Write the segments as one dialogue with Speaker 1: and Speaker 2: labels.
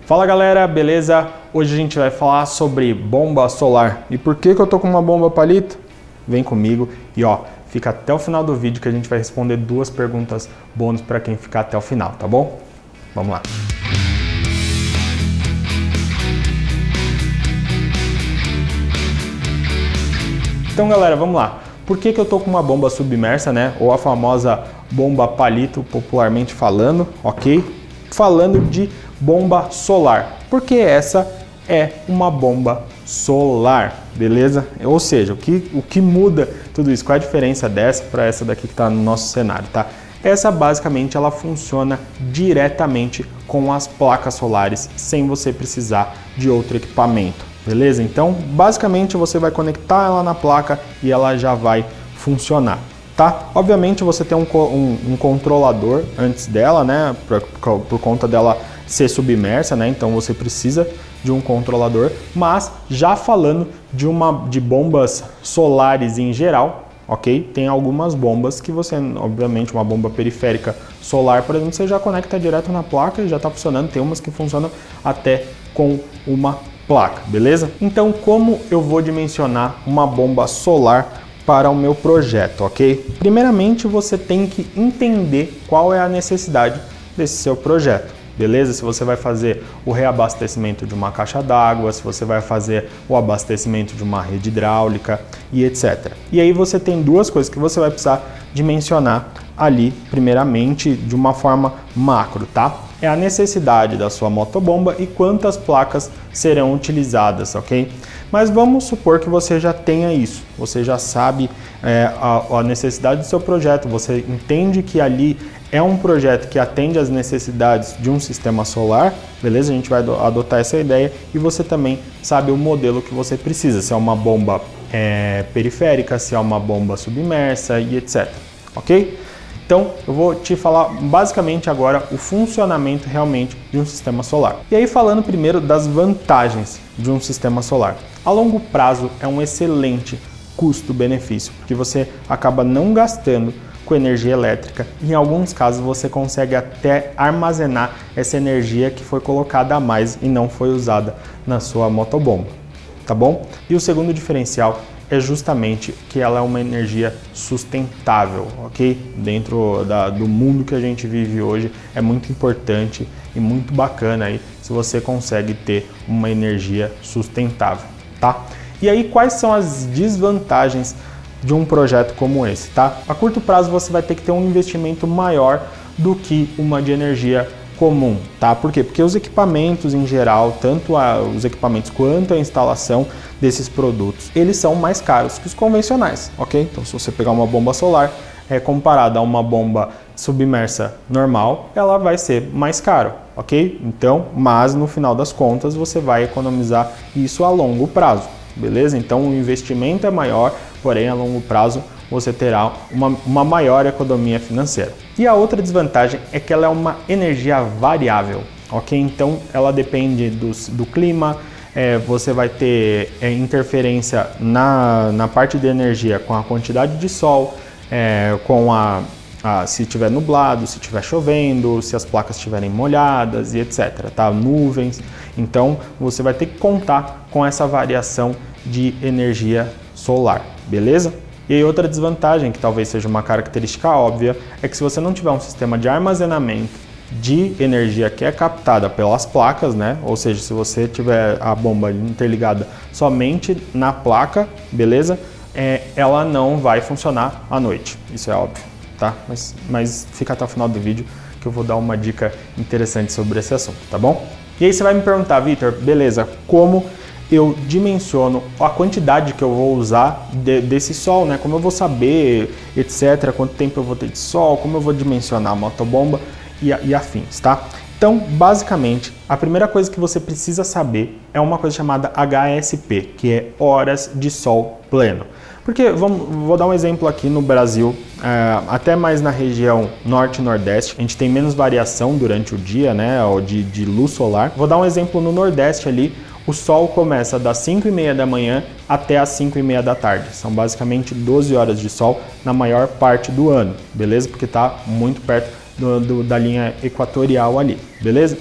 Speaker 1: Fala galera, beleza? Hoje a gente vai falar sobre bomba solar. E por que eu tô com uma bomba palito? Vem comigo e ó, fica até o final do vídeo que a gente vai responder duas perguntas bônus para quem ficar até o final, tá bom? Vamos lá. Então galera, vamos lá. Por que eu tô com uma bomba submersa, né? Ou a famosa bomba palito, popularmente falando, ok? Falando de bomba solar, porque essa é uma bomba solar, beleza? Ou seja, o que muda tudo isso? Qual é a diferença dessa para essa daqui que está no nosso cenário, tá? Essa basicamente ela funciona diretamente com as placas solares, sem você precisar de outro equipamento, beleza? Então, basicamente você vai conectar ela na placa e ela já vai funcionar. Tá? Obviamente você tem um controlador antes dela, né? Por conta dela ser submersa, né? Então você precisa de um controlador. Mas já falando de bombas solares em geral, ok? Tem algumas bombas que você, obviamente, uma bomba periférica solar, por exemplo, você já conecta direto na placa e já está funcionando. Tem umas que funcionam até com uma placa, beleza? Então, como eu vou dimensionar uma bomba solar para o meu projeto, ok? Primeiramente, você tem que entender qual é a necessidade desse seu projeto, beleza? Se você vai fazer o reabastecimento de uma caixa d'água, se você vai fazer o abastecimento de uma rede hidráulica e etc. E aí você tem duas coisas que você vai precisar dimensionar ali, primeiramente, de uma forma macro, tá? É a necessidade da sua motobomba e quantas placas serão utilizadas, ok? Mas vamos supor que você já tenha isso, você já sabe a necessidade do seu projeto, você entende que ali é um projeto que atende às necessidades de um sistema solar, beleza? A gente vai adotar essa ideia e você também sabe o modelo que você precisa, se é uma bomba periférica, se é uma bomba submersa e etc, ok? Então, eu vou te falar basicamente agora o funcionamento realmente de um sistema solar. E aí falando primeiro das vantagens de um sistema solar. A longo prazo é um excelente custo-benefício, porque você acaba não gastando com energia elétrica. Em alguns casos você consegue até armazenar essa energia que foi colocada a mais e não foi usada na sua motobomba, tá bom? E o segundo diferencial é justamente que ela é uma energia sustentável, ok? Dentro do mundo que a gente vive hoje, é muito importante e muito bacana aí se você consegue ter uma energia sustentável, tá? E aí, quais são as desvantagens de um projeto como esse, tá? A curto prazo você vai ter que ter um investimento maior do que uma de energia comum, tá? Por quê? Porque os equipamentos em geral, tanto os equipamentos quanto a instalação desses produtos, eles são mais caros que os convencionais, ok? Então, se você pegar uma bomba solar, comparada a uma bomba submersa normal, ela vai ser mais cara, ok? Então, mas no final das contas, você vai economizar isso a longo prazo, beleza? Então, o investimento é maior, porém, a longo prazo, você terá uma maior economia financeira. E a outra desvantagem é que ela é uma energia variável, ok? Então ela depende do clima, você vai ter interferência na parte de energia com a quantidade de sol, se estiver nublado, se estiver chovendo, se as placas estiverem molhadas e etc, tá? Nuvens. Então você vai ter que contar com essa variação de energia solar, beleza? E aí outra desvantagem, que talvez seja uma característica óbvia, é que se você não tiver um sistema de armazenamento de energia que é captada pelas placas, né? Ou seja, se você tiver a bomba interligada somente na placa, beleza? Ela não vai funcionar à noite, isso é óbvio, tá? Mas fica até o final do vídeo que eu vou dar uma dica interessante sobre esse assunto, tá bom? E aí você vai me perguntar, Vitor, beleza, como eu dimensiono a quantidade que eu vou usar desse sol, né? Como eu vou saber, etc, quanto tempo eu vou ter de sol, como eu vou dimensionar a motobomba e afins, tá? Então, basicamente, a primeira coisa que você precisa saber é uma coisa chamada HSP, que é horas de sol pleno. Porque, vou dar um exemplo aqui no Brasil, até mais na região norte e nordeste, a gente tem menos variação durante o dia, né, de luz solar. Vou dar um exemplo no nordeste ali, o sol começa das 5h30 da manhã até as 5h30 da tarde. São basicamente 12 horas de sol na maior parte do ano, beleza? Porque está muito perto da linha equatorial ali, beleza?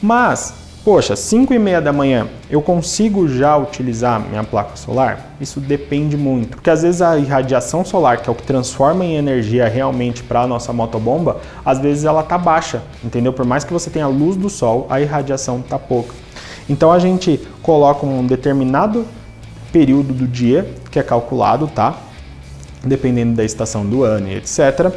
Speaker 1: Mas Poxa, 5h30 da manhã, eu consigo já utilizar minha placa solar? Isso depende muito, porque às vezes a irradiação solar, que é o que transforma em energia realmente para a nossa motobomba, às vezes ela tá baixa, entendeu? Por mais que você tenha a luz do sol, a irradiação tá pouca. Então a gente coloca um determinado período do dia, que é calculado, tá? Dependendo da estação do ano e etc.,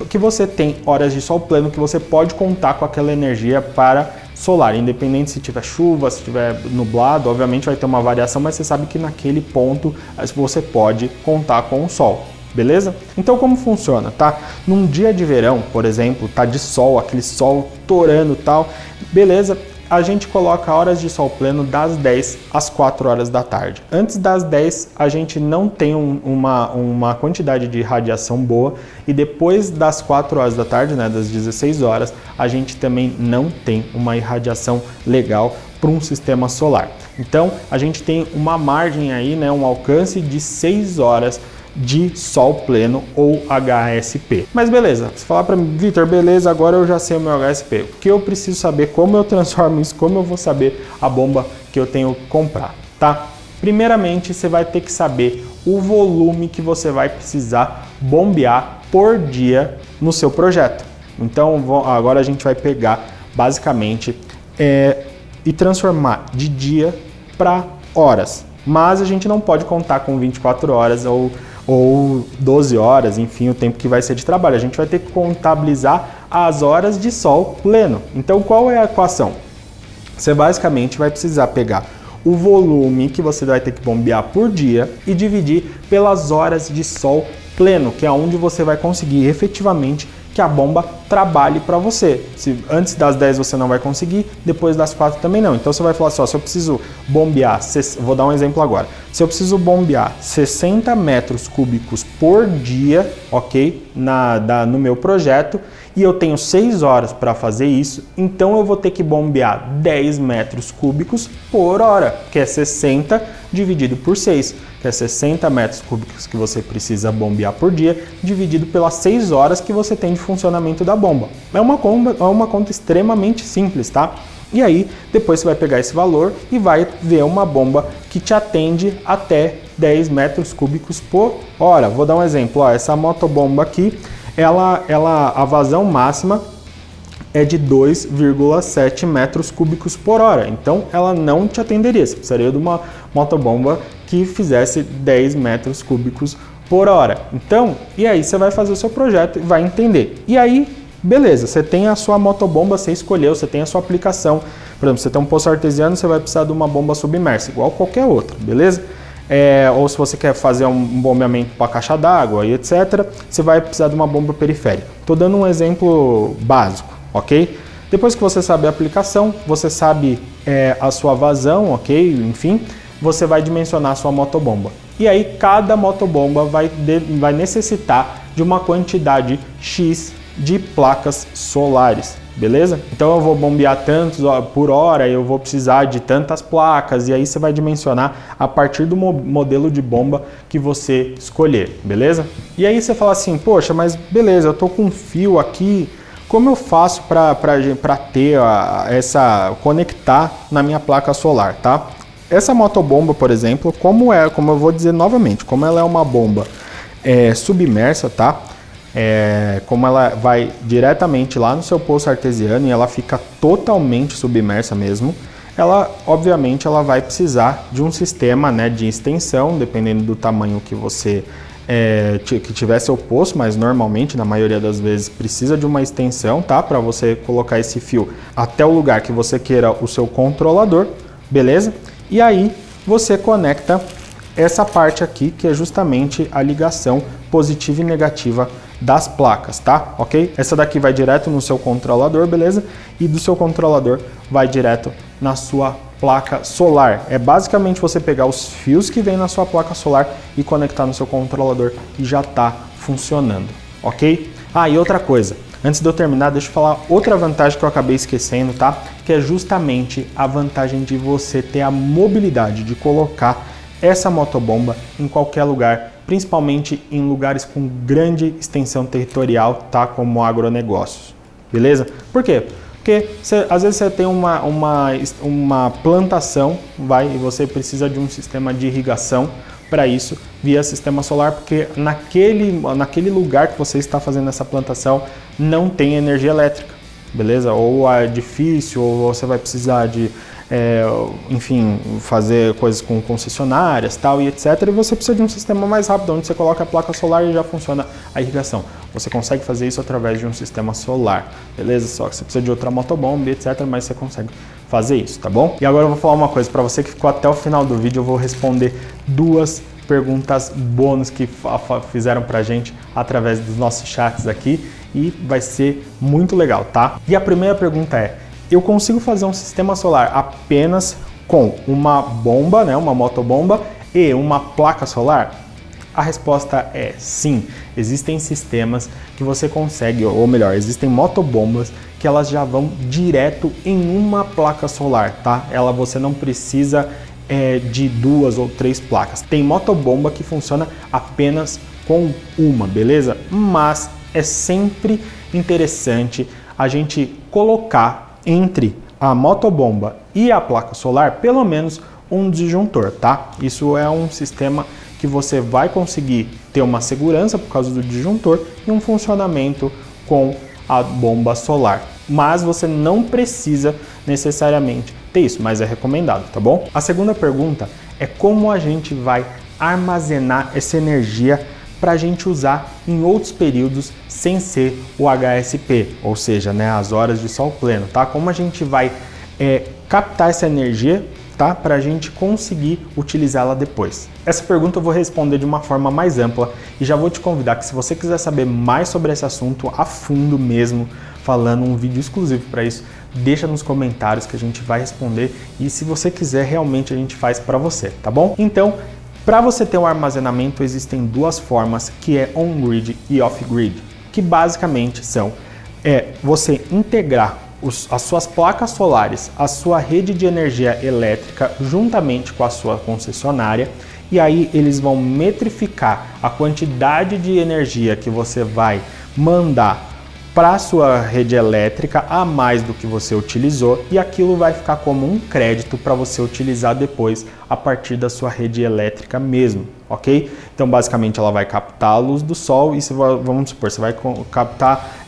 Speaker 1: que você tem horas de sol pleno que você pode contar com aquela energia para solar, independente se tiver chuva, se tiver nublado, obviamente vai ter uma variação, mas você sabe que naquele ponto você pode contar com o sol, beleza? Então como funciona, tá? Num dia de verão, por exemplo, tá de sol, aquele sol torando e tal, beleza? A gente coloca horas de sol pleno das 10 às 4 horas da tarde. Antes das 10, a gente não tem uma quantidade de radiação boa e depois das 4 horas da tarde, né, das 16 horas, a gente também não tem uma irradiação legal para um sistema solar. Então, a gente tem uma margem aí, né, um alcance de 6 horas de sol pleno ou HSP. Mas beleza, você falar para mim, Vitor, beleza, agora eu já sei o meu HSP. O que eu preciso saber, como eu transformo isso, como eu vou saber a bomba que eu tenho que comprar, tá? Primeiramente, você vai ter que saber o volume que você vai precisar bombear por dia no seu projeto. Então, agora a gente vai pegar, basicamente, e transformar de dia para horas. Mas a gente não pode contar com 24 horas ou 12 horas, enfim, o tempo que vai ser de trabalho. A gente vai ter que contabilizar as horas de sol pleno. Então, qual é a equação? Você basicamente vai precisar pegar o volume que você vai ter que bombear por dia e dividir pelas horas de sol pleno, que é onde você vai conseguir efetivamente que a bomba trabalhe para você. Se antes das 10 você não vai conseguir, depois das 4 também não. Então você vai falar assim, ó, se eu preciso bombear, vou dar um exemplo agora. Se eu preciso bombear 60 metros cúbicos por dia, ok, no meu projeto, e eu tenho 6 horas para fazer isso, então eu vou ter que bombear 10 metros cúbicos por hora, que é 60 dividido por 6, que é 60 metros cúbicos que você precisa bombear por dia, dividido pelas 6 horas que você tem de funcionamento da bomba. É uma conta extremamente simples, tá? E aí, depois você vai pegar esse valor e vai ver uma bomba que te atende até 10 metros cúbicos por hora. Vou dar um exemplo, ó, essa motobomba aqui, a vazão máxima é de 2,7 metros cúbicos por hora. Então, ela não te atenderia. Você precisaria de uma motobomba que fizesse 10 metros cúbicos por hora. Então, e aí você vai fazer o seu projeto e vai entender. E aí, beleza, você tem a sua motobomba, você escolheu, você tem a sua aplicação. Por exemplo, você tem um poço artesiano, você vai precisar de uma bomba submersa, igual qualquer outra, beleza? Ou se você quer fazer um bombeamento para caixa d'água e etc., você vai precisar de uma bomba periférica. Estou dando um exemplo básico, ok? Depois que você sabe a aplicação, você sabe a sua vazão, ok? Enfim, você vai dimensionar a sua motobomba. E aí cada motobomba vai necessitar de uma quantidade X de placas solares, beleza? Então eu vou bombear tantos por hora, eu vou precisar de tantas placas, e aí você vai dimensionar a partir do modelo de bomba que você escolher, beleza? E aí você fala assim, poxa, mas beleza, eu tô com um fio aqui, como eu faço para ter conectar na minha placa solar, tá? Essa motobomba, por exemplo, como eu vou dizer novamente, como ela é uma bomba submersa, tá? Como ela vai diretamente lá no seu poço artesiano e ela fica totalmente submersa mesmo, obviamente ela vai precisar de um sistema, né, de extensão, dependendo do tamanho que você que tiver seu poço, mas normalmente, na maioria das vezes, precisa de uma extensão, tá? Para você colocar esse fio até o lugar que você queira o seu controlador, beleza? E aí você conecta essa parte aqui, que é justamente a ligação positiva e negativa das placas, tá? Ok? Essa daqui vai direto no seu controlador, beleza? E do seu controlador vai direto na sua placa solar. É basicamente você pegar os fios que vem na sua placa solar e conectar no seu controlador e já está funcionando, ok? Ah, e outra coisa, antes de eu terminar, deixa eu falar outra vantagem que eu acabei esquecendo, tá? Que é justamente a vantagem de você ter a mobilidade de colocar essa motobomba em qualquer lugar, principalmente em lugares com grande extensão territorial, tá? Como agronegócios, beleza? Por quê? Porque às vezes você tem uma plantação, e você precisa de um sistema de irrigação para isso via sistema solar, porque naquele lugar que você está fazendo essa plantação não tem energia elétrica, beleza? Ou é difícil, ou você vai precisar de, enfim, fazer coisas com concessionárias, tal e etc. E você precisa de um sistema mais rápido, onde você coloca a placa solar e já funciona a irrigação. Você consegue fazer isso através de um sistema solar, beleza? Só que você precisa de outra motobomba, etc. Mas você consegue fazer isso, tá bom? E agora eu vou falar uma coisa para você que ficou até o final do vídeo. Eu vou responder 2 perguntas bônus que fizeram pra gente através dos nossos chats aqui e vai ser muito legal, tá? E a primeira pergunta é: eu consigo fazer um sistema solar apenas com uma bomba, né, uma motobomba e uma placa solar? A resposta é sim. Existem sistemas que você consegue, ou melhor, existem motobombas que elas já vão direto em uma placa solar, tá? Você não precisa de 2 ou 3 placas. Tem motobomba que funciona apenas com uma, beleza? Mas é sempre interessante a gente colocar entre a motobomba e a placa solar pelo menos um disjuntor, tá? Isso é um sistema que você vai conseguir ter uma segurança por causa do disjuntor e um funcionamento com a bomba solar. Mas você não precisa necessariamente ter isso, mas é recomendado, tá bom? A segunda pergunta é como a gente vai armazenar essa energia para a gente usar em outros períodos sem ser o HSP, ou seja, né, as horas de sol pleno, tá? Como a gente vai captar essa energia, tá? Para a gente conseguir utilizá-la depois. Essa pergunta eu vou responder de uma forma mais ampla e já vou te convidar que, se você quiser saber mais sobre esse assunto a fundo mesmo, falando um vídeo exclusivo para isso, deixa nos comentários que a gente vai responder, e se você quiser realmente a gente faz para você, tá bom? Então, para você ter um armazenamento existem 2 formas, que é on-grid e off-grid, que basicamente são você integrar as suas placas solares, a sua rede de energia elétrica juntamente com a sua concessionária, e aí eles vão metrificar a quantidade de energia que você vai mandar para a sua rede elétrica a mais do que você utilizou, e aquilo vai ficar como um crédito para você utilizar depois a partir da sua rede elétrica mesmo, ok? Então basicamente ela vai captar a luz do sol e vamos supor, você vai captar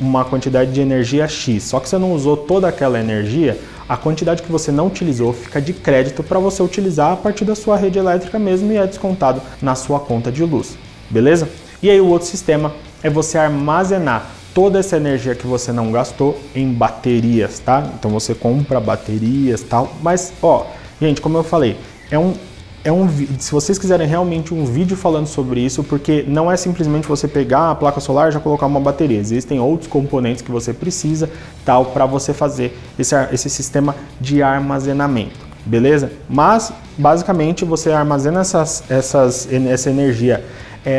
Speaker 1: uma quantidade de energia X, só que você não usou toda aquela energia, a quantidade que você não utilizou fica de crédito para você utilizar a partir da sua rede elétrica mesmo e é descontado na sua conta de luz, beleza? E aí o outro sistema é você armazenar toda essa energia que você não gastou em baterias, tá? Então você compra baterias e tal, mas ó, gente, como eu falei, se vocês quiserem realmente um vídeo falando sobre isso, porque não é simplesmente você pegar a placa solar e já colocar uma bateria, existem outros componentes que você precisa, tal, para você fazer esse sistema de armazenamento, beleza? Mas basicamente você armazena essa energia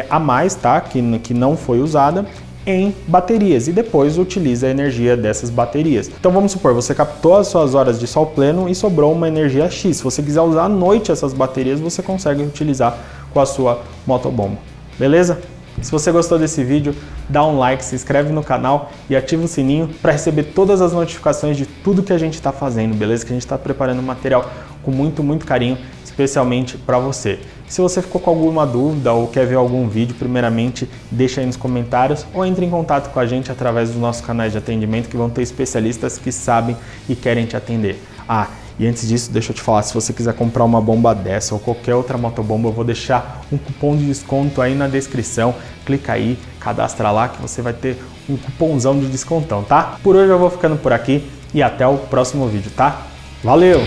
Speaker 1: a mais, tá? Que não foi usada em baterias e depois utiliza a energia dessas baterias. Então vamos supor, você captou as suas horas de sol pleno e sobrou uma energia X. Se você quiser usar à noite essas baterias, você consegue utilizar com a sua motobomba, beleza? Se você gostou desse vídeo, dá um like, se inscreve no canal e ativa o sininho para receber todas as notificações de tudo que a gente está fazendo, beleza? Que a gente está preparando material com muito carinho, especialmente para você. Se você ficou com alguma dúvida ou quer ver algum vídeo, primeiramente deixa aí nos comentários ou entre em contato com a gente através dos nossos canais de atendimento, que vão ter especialistas que sabem e querem te atender. Ah, e antes disso, deixa eu te falar, se você quiser comprar uma bomba dessa ou qualquer outra motobomba, eu vou deixar um cupom de desconto aí na descrição. Clica aí, cadastra lá que você vai ter um cupomzão de descontão, tá? Por hoje eu vou ficando por aqui e até o próximo vídeo, tá? Valeu!